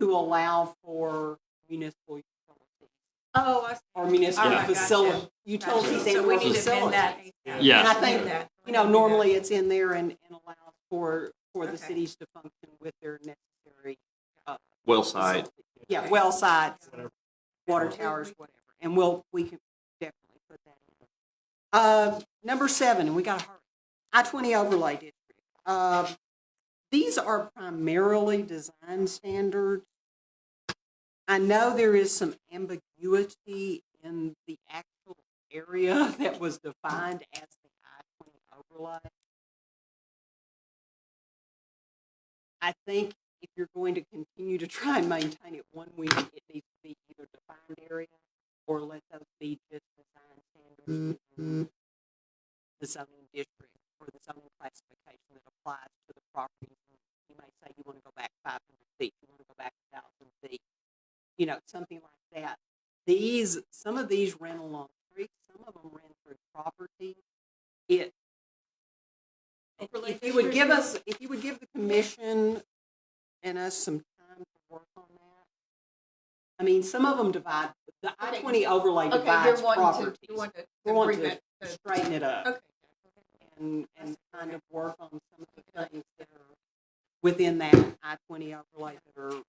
Speaker 3: to allow for municipal utilities.
Speaker 6: Oh, I see.
Speaker 3: or municipal
Speaker 6: All right, gotcha.
Speaker 3: facility, utilities
Speaker 6: Gotcha.
Speaker 3: and
Speaker 6: So we
Speaker 3: or
Speaker 6: need to amend that.
Speaker 3: facilities.
Speaker 1: Yeah.
Speaker 3: And I think,
Speaker 6: Amend that.
Speaker 3: you know, normally it's in there and allows for the
Speaker 6: Okay.
Speaker 3: cities to function with their necessary.
Speaker 1: Well site.
Speaker 3: facilities. Yeah, well sites, water towers, whatever. And we can definitely put that in. Number 7, and we got to hurry. I-20 overlay district. These are primarily design standards. I know there is some ambiguity in the actual area that was defined as the I-20 overlay. I think if you're going to continue to try and maintain it one week, it needs to be either defined area or let those be just design standards within the zoning district or the zoning classification that applies to the property. You may say you want to go back 500 feet, you want to go back 1,000 feet, you know, something like that. Some of these ran along streets, some of them ran through property. If you would give the commission and us some time to work on that. I mean, some of them divide, the I-20 overlay
Speaker 6: Okay,
Speaker 3: divides
Speaker 6: you're wanting
Speaker 3: properties.
Speaker 6: to, you want to
Speaker 3: We want
Speaker 6: agreement.
Speaker 3: to straighten it up
Speaker 6: Okay.
Speaker 3: and kind of work on some of the things that are within that I-20 overlay that are really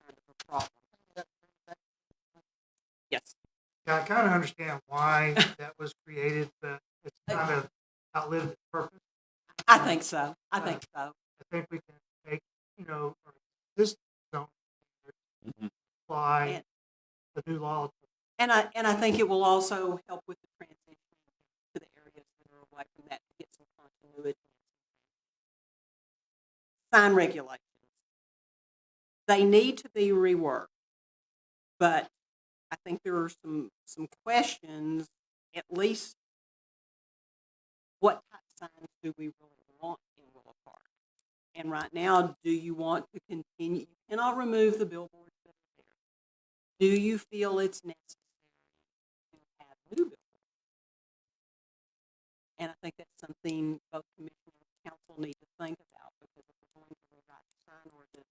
Speaker 3: kind of a problem. Yes.
Speaker 4: Yeah, I kind of understand why that was created, but it's kind of outlived its purpose.
Speaker 3: I think so. I think so.
Speaker 4: I think we can make, our existing zone
Speaker 1: Mhm.
Speaker 4: apply the new law.
Speaker 3: And I think it will also help with the transition to the areas that are away from that to get some continuity. Sign regulations. They need to be reworked, but I think there are some questions, at least what type of signs do we really want in Willow Park? And right now, do you want to continue? You cannot remove the billboards that are there. Do you feel it's necessary to have new billboards? And I think that's something both commission and council need to think about, because if we're going to rewrite the sign ordinance,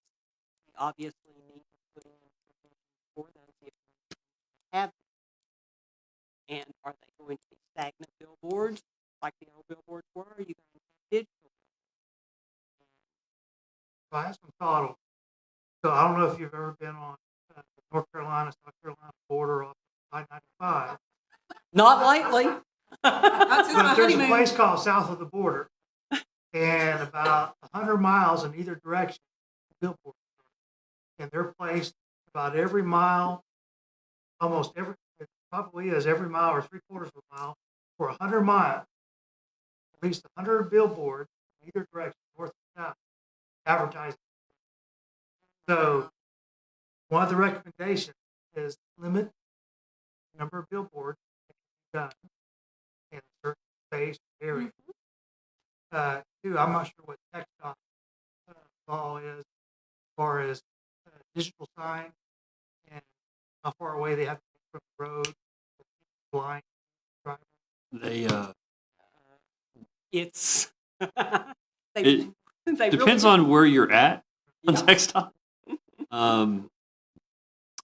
Speaker 3: we obviously need to put in provisions for those if we have them. And are they going to be stagnant billboards like the old billboards were? Or are you going to have digital?
Speaker 4: So I have some thought on it. So I don't know if you've ever been on the North Carolina, South Carolina border off I-95.
Speaker 3: Not lately.
Speaker 6: That's just my
Speaker 4: But there's a
Speaker 6: honeymoon.
Speaker 4: place called South of the Border, and about 100 miles in either direction, billboards, and they're placed about every mile, almost every, it probably is every mile or 3/4 of a mile for 100 miles. At least 100 billboards in either direction, north and south, advertising. So one of the recommendations is limit the number of billboards that can be done in a certain space or area. Two, I'm not sure what TxDOT law is as far as digital sign and how far away they have to be from the road, blind drivers.
Speaker 1: They
Speaker 3: It's
Speaker 1: It
Speaker 3: they
Speaker 1: depends
Speaker 3: really,
Speaker 1: on where you're at on
Speaker 3: Yeah.
Speaker 1: TxDOT.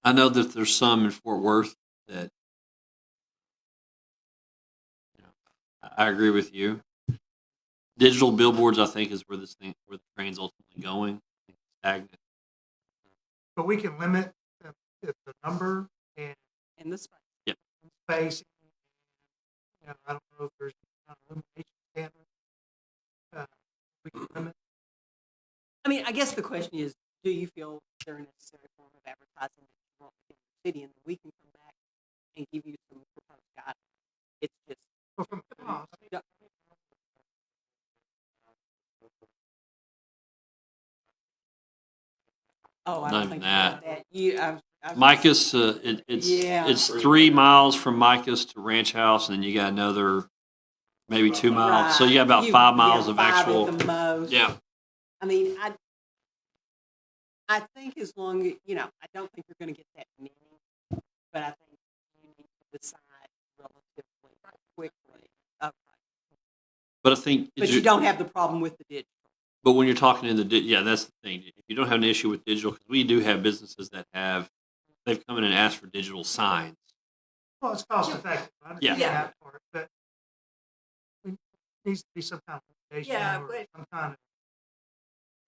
Speaker 1: I know that there's some in Fort Worth that, I agree with you. Digital billboards, I think, is where the train's ultimately going. I think it's stagnant.
Speaker 4: But we can limit the number and
Speaker 3: in the space.
Speaker 4: space. I don't know if there's an illumination standard. We can limit.
Speaker 3: I mean, I guess the question is, do you feel they're a necessary form of advertising that you want within the city? And we can come back and give you some proposed guidelines. It's just,
Speaker 4: But from cost,
Speaker 3: oh, I
Speaker 1: Not
Speaker 3: don't
Speaker 1: even
Speaker 3: think
Speaker 1: that.
Speaker 3: about that.
Speaker 1: Micah's,
Speaker 3: Yeah.
Speaker 1: it's 3 miles from Micah's to Ranch House, and then you got another maybe 2 miles. So you got about 5 miles of
Speaker 3: 5
Speaker 1: actual.
Speaker 3: at the most.
Speaker 1: Yeah.
Speaker 3: I mean, I think as long as, I don't think you're going to get that many, but I think you need to decide relatively quickly. Okay.
Speaker 1: But I think,
Speaker 3: But you don't have the problem with the digital.
Speaker 1: but when you're talking in that's the thing. If you don't have an issue with digital, because we do have businesses that they've come in and asked for digital signs.
Speaker 4: Well, it's cost effective. I understand
Speaker 6: Yeah.
Speaker 4: that part, but there needs to be some kind of limitation
Speaker 6: Yeah,
Speaker 4: or
Speaker 6: but-
Speaker 4: some kind of.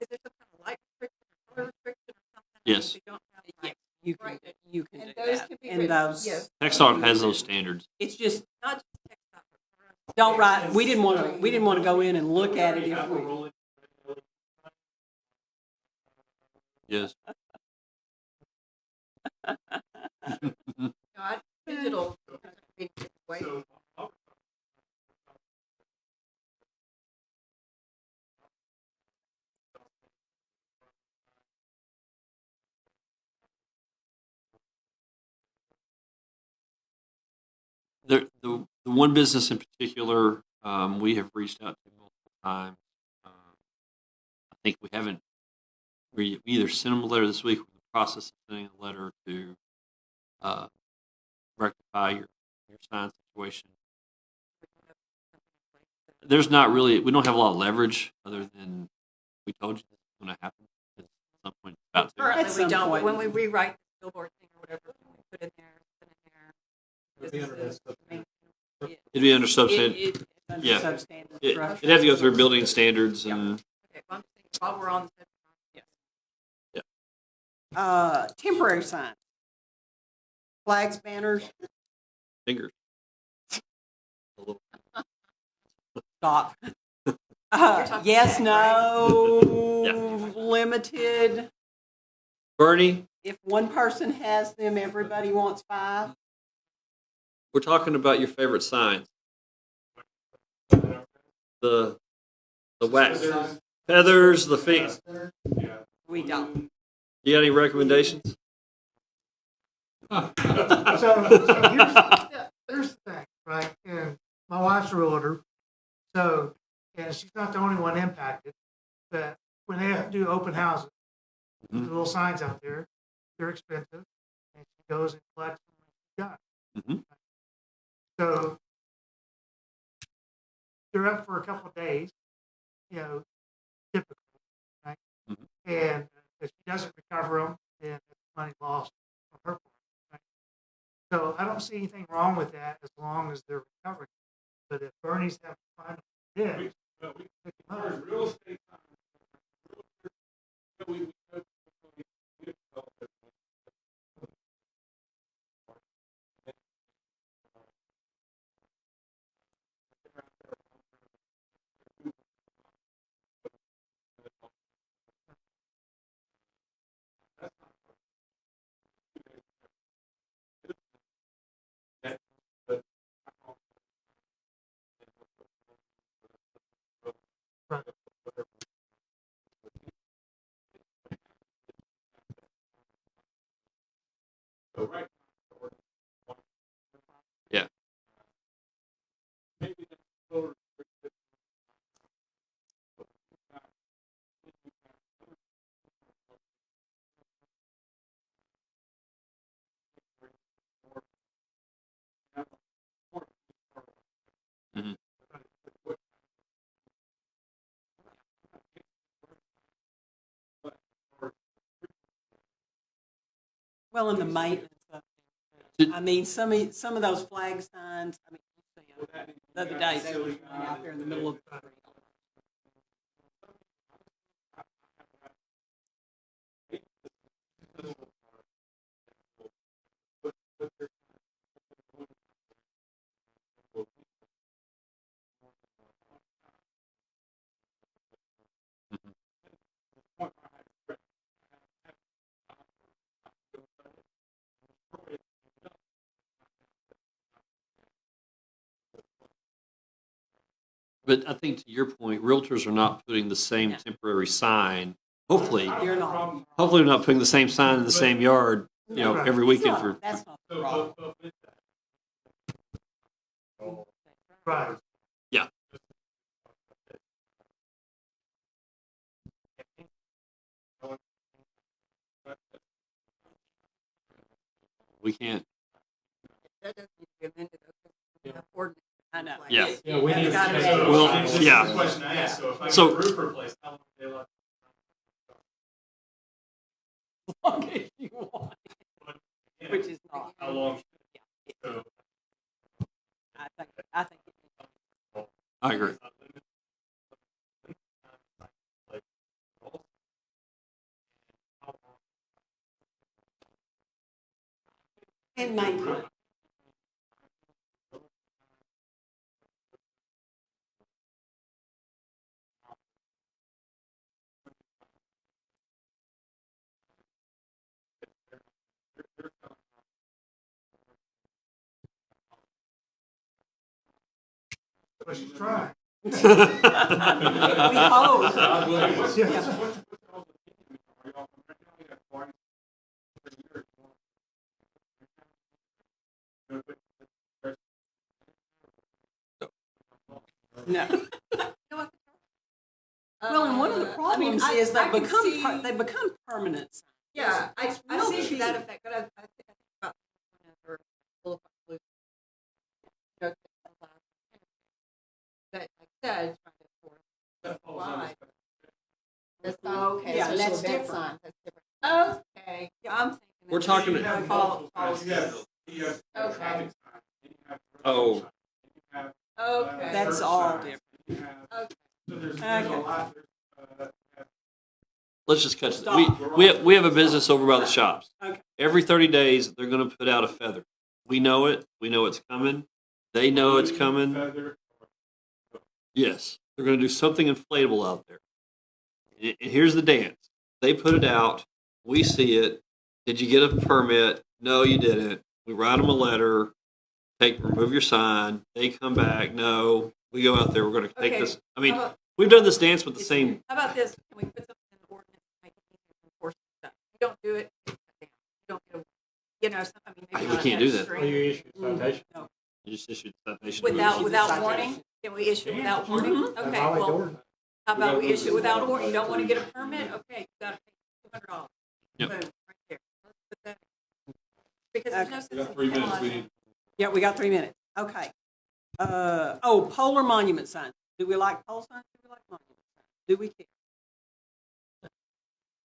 Speaker 6: Is there some kind of light restriction or color restriction or something?
Speaker 1: Yes.
Speaker 6: If we don't have
Speaker 3: Yes,
Speaker 6: light,
Speaker 3: you can,
Speaker 6: Right.
Speaker 3: you can
Speaker 6: And
Speaker 3: do
Speaker 6: those
Speaker 3: that.
Speaker 6: can be
Speaker 3: And
Speaker 6: written,
Speaker 3: those,
Speaker 6: yes.
Speaker 1: TxDOT has those standards.
Speaker 3: it's just,
Speaker 6: not just text dot, but
Speaker 3: don't write, we didn't want to go in and look at it if we.
Speaker 1: Yes.
Speaker 6: no, digital. Way.
Speaker 1: The one business in particular, we have reached out to multiple times. I think we haven't. We either sent them a letter this week. We're in the process of sending a letter to rectify your sign situation. There's not really. We don't have a lot of leverage other than we told you this is going to happen at some point. About to.
Speaker 3: At
Speaker 6: Currently,
Speaker 3: some
Speaker 6: we don't,
Speaker 3: point.
Speaker 6: but when we rewrite the billboard thing or whatever, we put in there,
Speaker 5: It'd be under
Speaker 6: businesses,
Speaker 5: that
Speaker 6: I mean,
Speaker 1: It'd be under substandard.
Speaker 3: It's under
Speaker 1: Yeah.
Speaker 3: substandard
Speaker 1: It'd
Speaker 3: structure.
Speaker 1: have to go through building standards and
Speaker 6: okay, well, I'm just thinking, while we're on the
Speaker 3: Temporary signs. Flags, banners,
Speaker 1: fingers.
Speaker 3: stop.
Speaker 6: talking
Speaker 3: Yes,
Speaker 6: tax,
Speaker 3: no, limited.
Speaker 1: Bernie,
Speaker 3: If one person has them, everybody wants 5.
Speaker 1: we're talking about your favorite signs. The wax feathers, the things.
Speaker 3: We don't.
Speaker 1: You got any recommendations?
Speaker 4: So here's the thing, right? And my wife's a realtor, so, and she's not the only one impacted, but when they have to do open houses, with the little signs out there, they're expensive, and she goes and collects them when she's done.
Speaker 1: Mhm.
Speaker 4: So they're up for a couple of days, typically, right?
Speaker 1: Mhm.
Speaker 4: And if she doesn't recover them, then it's money lost from her part. Right? So I don't see anything wrong with that as long as they're recovering. But if Bernie's having to find them,
Speaker 2: We pick them up. Real estate. We
Speaker 1: Yeah. Mhm.
Speaker 3: Well, in the maintenance of
Speaker 1: Did-
Speaker 3: I mean, some of those flag signs, I mean, you see 'em. The other day, they were out there in the middle of the street.
Speaker 1: But I think to your point, realtors are not putting the same
Speaker 3: No.
Speaker 1: temporary sign. Hopefully,
Speaker 3: You're not.
Speaker 1: hopefully we're not putting the same sign in the same yard,
Speaker 4: Right.
Speaker 1: every
Speaker 3: It's
Speaker 1: weekend
Speaker 3: not-
Speaker 1: for.
Speaker 3: That's not the problem.
Speaker 4: right?
Speaker 1: Yeah. We can't.
Speaker 6: that doesn't need to be amended. Okay. Ordinance.
Speaker 3: I know.
Speaker 1: Yeah.
Speaker 5: Yeah, we need
Speaker 6: It's gotta
Speaker 5: to.
Speaker 6: be.
Speaker 1: Well,
Speaker 2: This is
Speaker 1: yeah.
Speaker 2: the question I asked, so if I
Speaker 1: So-
Speaker 2: get a roof replaced, how long do they last?
Speaker 3: As long as you want, which is not.
Speaker 2: How long? So
Speaker 1: I agree.
Speaker 3: And maintain.
Speaker 4: But she's trying.
Speaker 3: We hope.
Speaker 4: Yeah.
Speaker 3: No.
Speaker 6: You know what?
Speaker 3: Well, and one of the
Speaker 6: I mean,
Speaker 3: problems
Speaker 6: I-
Speaker 3: is
Speaker 6: I
Speaker 3: they
Speaker 6: can
Speaker 3: become
Speaker 6: see-
Speaker 3: they become permanent.
Speaker 6: Yeah,
Speaker 3: It's
Speaker 6: I
Speaker 3: real
Speaker 6: see that
Speaker 3: cheap.
Speaker 6: effect, but I think about or Boulevard Blue. You know, that, like I said, trying to force why. That's not okay.
Speaker 3: Yeah,
Speaker 6: so
Speaker 3: that's
Speaker 6: event
Speaker 3: different.
Speaker 6: sign, that's different. Okay, I'm thinking.
Speaker 1: We're
Speaker 6: that
Speaker 1: talking-
Speaker 6: you
Speaker 1: You
Speaker 6: have follow- follow- Okay.
Speaker 1: Oh,
Speaker 6: Okay.
Speaker 3: That's all different.
Speaker 6: Okay.
Speaker 3: Okay.
Speaker 1: let's just cut.
Speaker 3: Stop.
Speaker 1: We have a business over by the shops.
Speaker 3: Okay.
Speaker 1: Every 30 days, they're going to put out a feather. We know it. We know it's coming. They know it's coming. Yes, they're going to do something inflatable out there. And here's the dance. They put it out. We see it. Did you get a permit? No, you didn't. We write them a letter. Remove your sign. They come back. No, we go out there. We're going to take
Speaker 6: Okay.
Speaker 1: this. I mean,
Speaker 6: How about-
Speaker 1: we've done this dance with the same.
Speaker 6: How about this? Can we put something in the ordinance to make it easier to enforce stuff? You don't do it, you don't get a, you know, I mean, maybe
Speaker 1: We
Speaker 6: not
Speaker 1: can't do that.
Speaker 6: extreme.
Speaker 5: Well, you issue citation.
Speaker 3: No.
Speaker 1: You just issued citation.
Speaker 6: Without warning? Can we issue it without warning?
Speaker 3: Mhm.
Speaker 6: Okay, well, how about we issue it without warning? You don't want to get a permit? Okay, you gotta pay $200.
Speaker 1: Yep.
Speaker 6: Boom, right there. Let's put that in. Because there's no sense
Speaker 2: We got
Speaker 6: in
Speaker 2: 3 minutes.
Speaker 6: telling-
Speaker 2: We need.
Speaker 3: Yeah, we got 3 minutes. Okay. Polar monument signs. Do we like pole signs? Do we like monument signs? Do we care?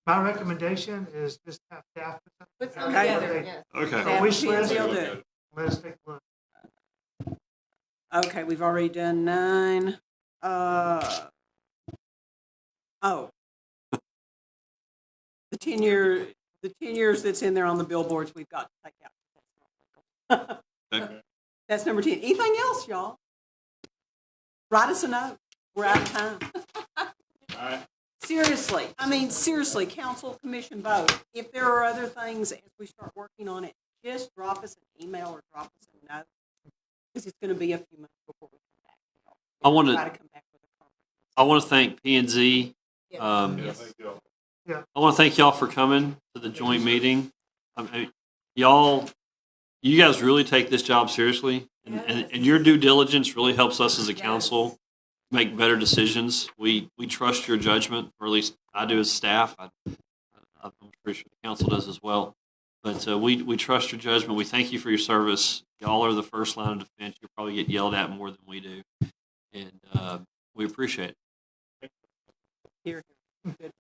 Speaker 4: My recommendation is just have staff.
Speaker 6: Put some
Speaker 3: Okay.
Speaker 6: together, yes.
Speaker 1: Okay.
Speaker 3: Staff
Speaker 4: wish
Speaker 3: and
Speaker 4: list.
Speaker 3: P&Z will do it.
Speaker 4: Let us take a look.
Speaker 3: Okay, we've already done 9. The 10 years that's in there on the billboards, we've got to take out.
Speaker 1: Okay.
Speaker 3: That's number 10. Anything else, y'all? Write us a note. We're out of time. Seriously, council, commission, vote. If there are other things as we start working on it, just drop us an email or drop us a note, because it's going to be a few months before we come back.
Speaker 1: I want
Speaker 3: Try
Speaker 1: to.
Speaker 3: to come back with a conference.
Speaker 1: I want to thank P&Z.
Speaker 6: Yes.
Speaker 2: Yeah, thank you.
Speaker 1: I want to thank y'all for coming to the joint meeting. You guys really take this job seriously, and your due diligence really helps us as a council make better decisions. We trust your judgment, or at least I do as staff. I'm pretty sure the council does as well. But we trust your judgment. We thank you for your service. Y'all are the first line of defense. You'll probably get yelled at more than we do, and we appreciate it.
Speaker 3: Here. Good.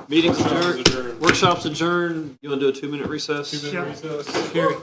Speaker 1: Meeting's adjourned. Workshop's adjourned. You want to do a 2-minute recess?
Speaker 2: 2 minute recess.
Speaker 5: Carrie.